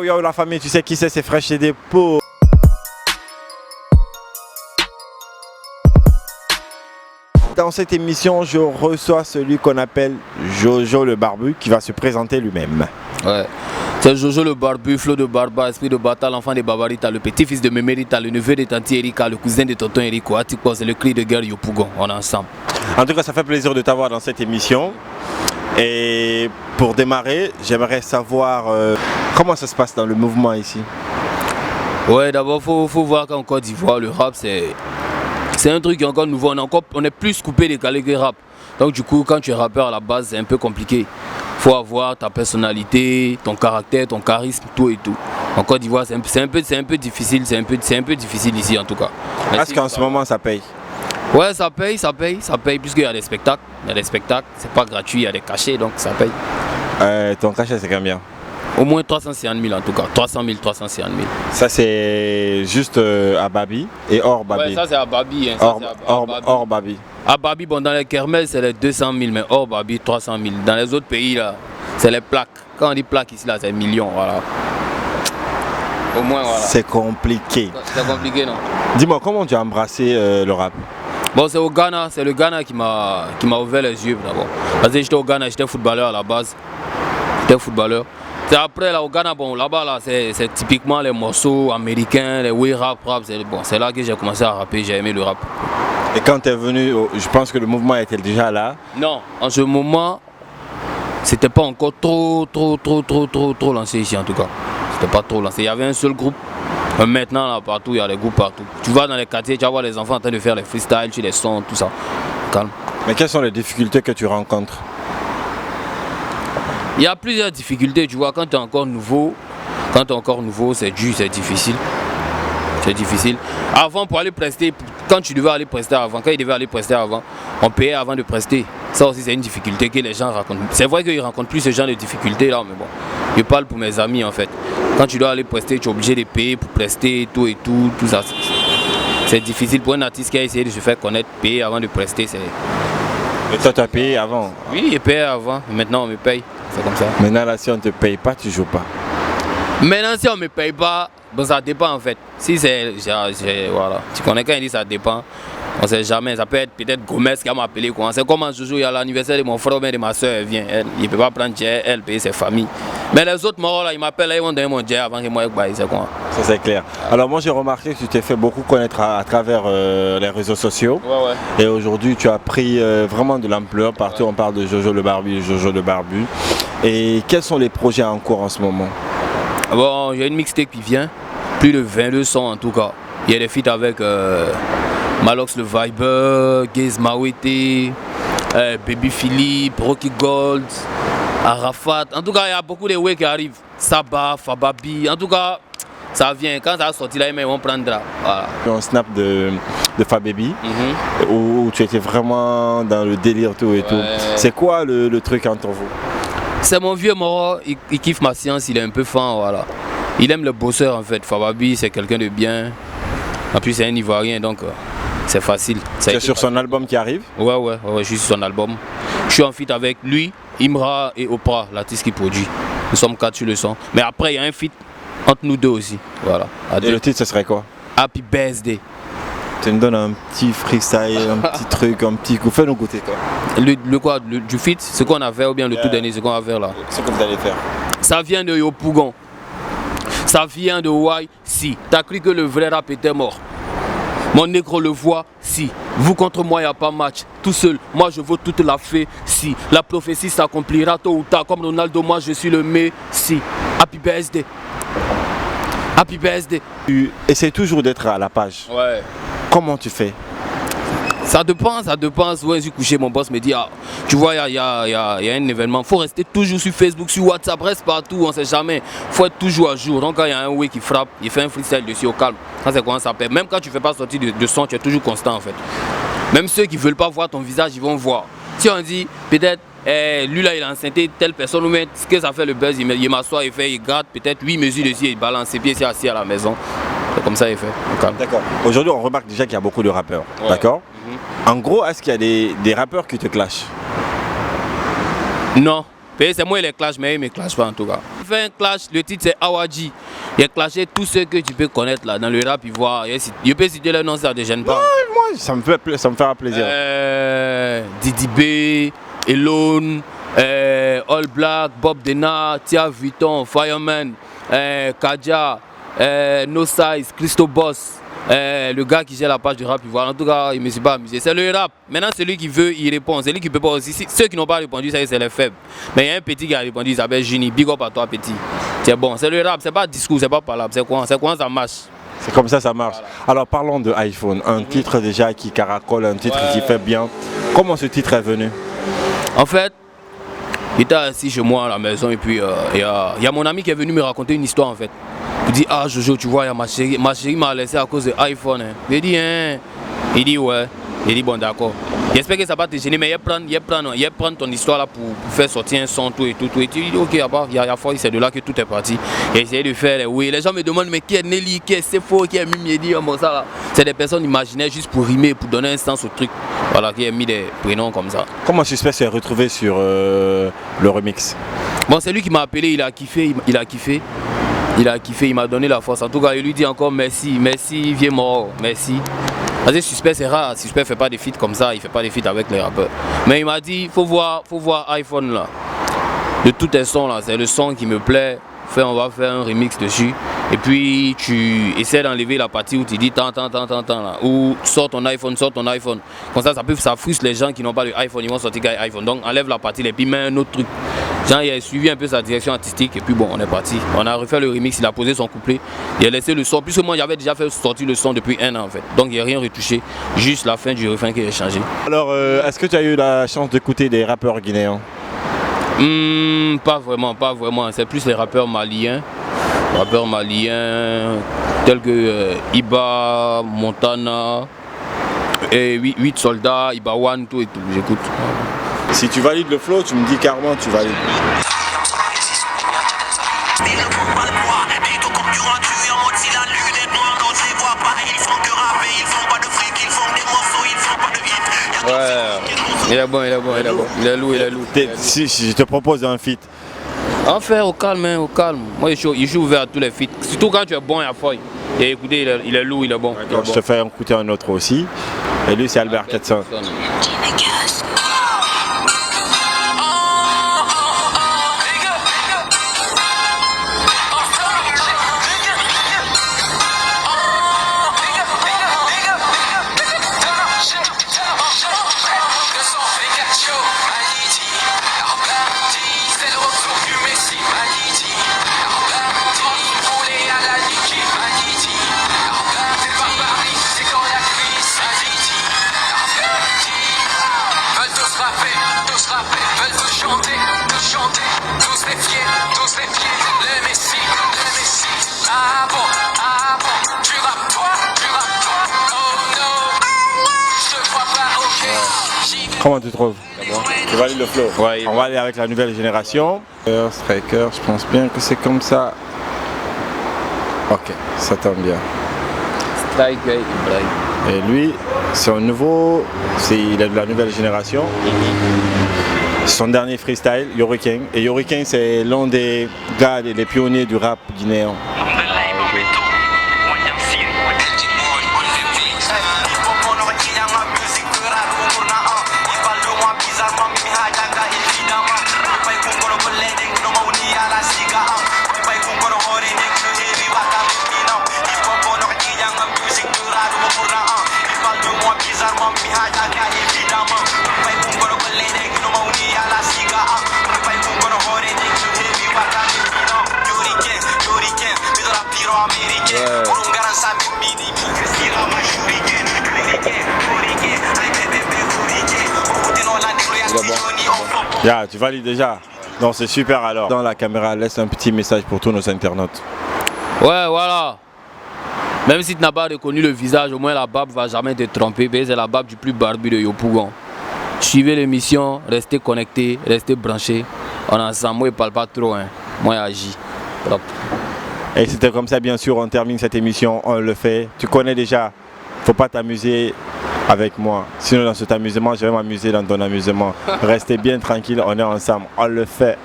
Yo la famille, tu sais qui c'est Fresh et Dépôt. Dans cette émission, je reçois celui qu'on appelle Jojo le Barbu qui va se présenter lui-même. Ouais, c'est Jojo le Barbu, Flo de Barba, Esprit de Bata, l'enfant de Babarita, le petit-fils de Mémérita, le neveu de Tanti Erika, le cousin de Tonton Eriko, Atiko, c'est le cri de guerre Yopougon, on est ensemble. En tout cas, ça fait plaisir de t'avoir dans cette émission. Et pour démarrer, j'aimerais savoir comment ça se passe dans le mouvement ici. Ouais, d'abord, faut voir qu'en Côte d'Ivoire, le rap, c'est un truc qui est encore nouveau. On est plus coupé décalé que rap. Donc du coup, quand tu es rappeur à la base, c'est un peu compliqué. Faut avoir ta personnalité, ton caractère, ton charisme, tout et tout. En Côte d'Ivoire, c'est un peu difficile, c'est un peu difficile ici en tout cas. Est-ce qu'en ce moment ça paye? Ouais, ça paye, puisqu'il y a des spectacles. C'est pas gratuit, il y a des cachets, donc ça paye. Ton cachet, c'est combien? Au moins 350 000 en tout cas, 300 000, 350 000. Ça, c'est juste à Babi et hors Babi. Ouais, ça c'est à Babi. Hein, hors Babi. À Babi, bon, dans les kermesses, c'est les 200 000, mais hors Babi, 300 000. Dans les autres pays, là, c'est les plaques. Quand on dit plaques ici, là, c'est millions, voilà. Au moins, voilà. C'est compliqué. C'est compliqué, non? Dis-moi, comment tu as embrassé le rap? Bon, c'est au Ghana, c'est le Ghana qui m'a ouvert les yeux d'abord. Parce que j'étais au Ghana, j'étais footballeur à la base. J'étais footballeur. C'est après là au Ghana, bon là-bas là, c'est typiquement les morceaux américains, les way rap, c'est là que j'ai commencé à rapper, j'ai aimé le rap. Et quand tu es venu, je pense que le mouvement était déjà là. Non, en ce moment, c'était pas encore trop lancé ici en tout cas. C'était pas trop lancé, il y avait un seul groupe. Maintenant là partout, il y a des groupes partout. Tu vas dans les quartiers, tu vas voir les enfants en train de faire les freestyles, tu les sons, tout ça. Calme. Mais quelles sont les difficultés que tu rencontres? Il y a plusieurs difficultés, tu vois, quand tu es encore nouveau, c'est dur, c'est difficile. C'est difficile. Avant, pour aller prester, quand il devait aller prester avant, on payait avant de prester. Ça aussi, c'est une difficulté que les gens racontent. C'est vrai qu'ils ne rencontrent plus ce genre de difficultés là, mais bon, je parle pour mes amis en fait. Quand tu dois aller prester, tu es obligé de payer pour prester, tout ça. C'est difficile pour un artiste qui a essayé de se faire connaître, payer avant de prester. Et toi, tu as payé avant? Oui, j'ai payé avant, maintenant on me paye. C'est comme ça. Maintenant là, si on ne te paye pas, tu joues pas. Maintenant si on ne me paye pas, bon, ça dépend en fait. Si c'est, voilà, tu connais quand il dit ça dépend, on ne sait jamais. Ça peut être peut-être Gomez qui va m'appeler. C'est comme en jour, il y a l'anniversaire de mon frère ou de ma soeur, elle vient. Il ne peut pas prendre Dieu, elle paye ses familles. Mais les autres morts là, ils m'appellent, ils vont donner mon Dieu avant que moi je c'est quoi. Ça c'est clair. Alors moi j'ai remarqué que tu t'es fait beaucoup connaître à travers les réseaux sociaux. Ouais. Et aujourd'hui tu as pris vraiment de l'ampleur. Partout on parle de Jojo le Barbu. Et quels sont les projets en cours en ce moment? Bon, il y a une mixtape qui vient, plus de 22 sons en tout cas. Il y a des feats avec Malox le Viber, Gaze Mawete, Baby Philippe, Rocky Gold, Arafat. En tout cas, il y a beaucoup de way qui arrivent. Saba, Fababi. En tout cas, ça vient. Quand ça a sorti là, ils vont prendre là. Voilà. Un snap de Fababy où tu étais vraiment dans le délire tout et tout. C'est quoi le truc entre vous? C'est mon vieux mort, il kiffe ma science, il est un peu fin, voilà. Il aime le bosseur en fait. Fababi, c'est quelqu'un de bien. En plus, c'est un Ivoirien, donc c'est facile. C'est sur son album qui arrive? Ouais, je suis sur son album. Je suis en feat avec lui, Imra et Oprah, l'artiste qui produit. Nous sommes 4 sur le son. Mais après, il y a un feat entre nous deux aussi. Voilà. Et le titre, ce serait quoi? Happy Birthday. Tu me donnes un petit freestyle, un petit truc, un petit coup. Fais-nous goûter toi. Le quoi? Du feat, ce qu'on a fait ou bien le tout dernier, ce qu'on va faire là? Ce que vous allez faire. Ça vient de Yopougon. Ça vient de Wai. Si. T'as cru que le vrai rap était mort. Mon négro le voit, si. Vous contre moi, il n'y a pas match. Tout seul, moi je veux toute la fée, si. La prophétie s'accomplira tôt ou tard. Comme Ronaldo, moi je suis le Messi. Happy birthday. Happy birthday. Tu essaies toujours d'être à la page. Ouais. Comment tu fais? Ça dépend. Souvent, je suis couché, mon boss me dit, ah, tu vois, il y a un événement. Il faut rester toujours sur Facebook, sur WhatsApp, reste partout, on ne sait jamais. Il faut être toujours à jour. Donc, quand il y a un way qui frappe, il fait un freestyle dessus au calme. Ça, c'est comment ça s'appelle. Même quand tu ne fais pas sortir de son, tu es toujours constant en fait. Même ceux qui ne veulent pas voir ton visage, ils vont voir. Si on dit, peut-être, lui là, il a enceinté telle personne, ou même ce que ça fait le buzz, il m'assoit, il gratte peut-être 8 mesures dessus, il balance ses pieds, c'est assis à la maison. C'est comme ça il fait. D'accord. Aujourd'hui, on remarque déjà qu'il y a beaucoup de rappeurs. Ouais. D'accord. En gros, est-ce qu'il y a des rappeurs qui te clashent? Non. C'est moi les clash, mais il ne me clash pas en tout cas. Il fait un clash, le titre c'est Awadji. Il a clashé tous ceux que tu peux connaître là dans le rap ivoire. Je peux citer le nom, ça ne te gêne pas. Ouais, moi, ça me fera plaisir. Didi B, Elone, All Black, Bob Dena, Tia Vuitton, Fireman, Kaja, No Size, Christo Boss. Le gars qui gère la page du rap ivoire, en tout cas, il ne me suis pas amusé. C'est le rap. Maintenant, celui qui veut, il répond. Celui qui ne peut pas aussi. Ceux qui n'ont pas répondu, ça c'est les faibles. Mais il y a un petit qui a répondu, il s'appelle Juni. Big up à toi, petit. C'est bon. C'est le rap, c'est pas discours, c'est pas palabre. C'est quoi ça marche. C'est comme ça marche. Voilà. Alors, parlons de iPhone. Un titre déjà qui caracole, un titre qui fait bien. Comment ce titre est venu? En fait, j'étais assis chez moi à la maison et puis il y a mon ami qui est venu me raconter une histoire en fait. Il dit ah Jojo, tu vois, il y a ma chérie m'a laissé à cause de iPhone. Hein. Il dit hein. Il dit ouais. Il dit bon d'accord. J'espère que ça va te gêner, mais il prend ton histoire là pour faire sortir un son tout et tout. Et tu dis ok, il y a foi, c'est de là que tout est parti. Et essayer de faire oui. Les gens me demandent mais qui est Nelly, qui est Sefo, qui est Mimi, il dit bon ça là. C'est des personnes imaginaires juste pour rimer, pour donner un sens au truc. Voilà, qui a mis des prénoms comme ça. Comment Suspect s'est retrouvé sur le remix? Bon, c'est lui qui m'a appelé, il a kiffé. Il m'a donné la force. En tout cas, il lui dit encore merci, vieux mort, merci. Parce que Suspect c'est rare, Suspect fait pas des feats comme ça, il fait pas des feats avec les rappeurs. Mais il m'a dit, faut voir iPhone là. De tous tes sons là, c'est le son qui me plaît. On va faire un remix dessus. Et puis tu essaies d'enlever la partie où tu dis tant là. Ou sors ton iPhone. Comme ça frustre les gens qui n'ont pas de iPhone, ils vont sortir avec iPhone. Donc enlève la partie et puis mets un autre truc. Jean il a suivi un peu sa direction artistique et puis bon on est parti. On a refait le remix, il a posé son couplet, il a laissé le son. Puisque moi j'avais déjà fait sortir le son depuis 1 an en fait. Donc il n'y a rien retouché, juste la fin du refrain qui a changé. Alors est-ce que tu as eu la chance d'écouter des rappeurs guinéens? Pas vraiment. C'est plus les rappeurs maliens tels que Iba, Montana, et 8 soldats, Iba One, tout et tout. J'écoute. Si tu valides le flow, tu me dis carrément tu valides. Ouais, il est bon. Il est lourd. Si je te propose un feat. En fait, au calme. Moi, je suis ouvert à tous les feats. Surtout quand tu es bon, il y a feuille. Et écoutez, il est lourd, il est bon. Je te fais écouter un autre aussi. Et lui, c'est Albert 400. Comment tu trouves? Tu valides le flow? Ouais, on va aller avec la nouvelle génération. Striker, je pense bien que c'est comme ça. Ok, ça tombe bien. Striker, Ibrahim. Et lui, c'est un nouveau, il est de la nouvelle génération. Son dernier freestyle, Yoriking. Et Yoriking, c'est l'un des gars, des pionniers du rap guinéen. Yeah, tu valides déjà. Non, c'est super alors. Dans la caméra, laisse un petit message pour tous nos internautes. Ouais, voilà. Même si tu n'as pas reconnu le visage, au moins la barbe va jamais te tromper. C'est la barbe du plus barbu de Yopougon. Suivez l'émission, restez connectés, restez branchés. On est ensemble, moi je parle pas trop, hein. Moi j'agis. Et c'était comme ça, bien sûr, on termine cette émission, on le fait. Tu connais déjà, faut pas t'amuser, avec moi. Sinon dans cet amusement, je vais m'amuser dans ton amusement. Restez bien tranquille, on est ensemble, on le fait.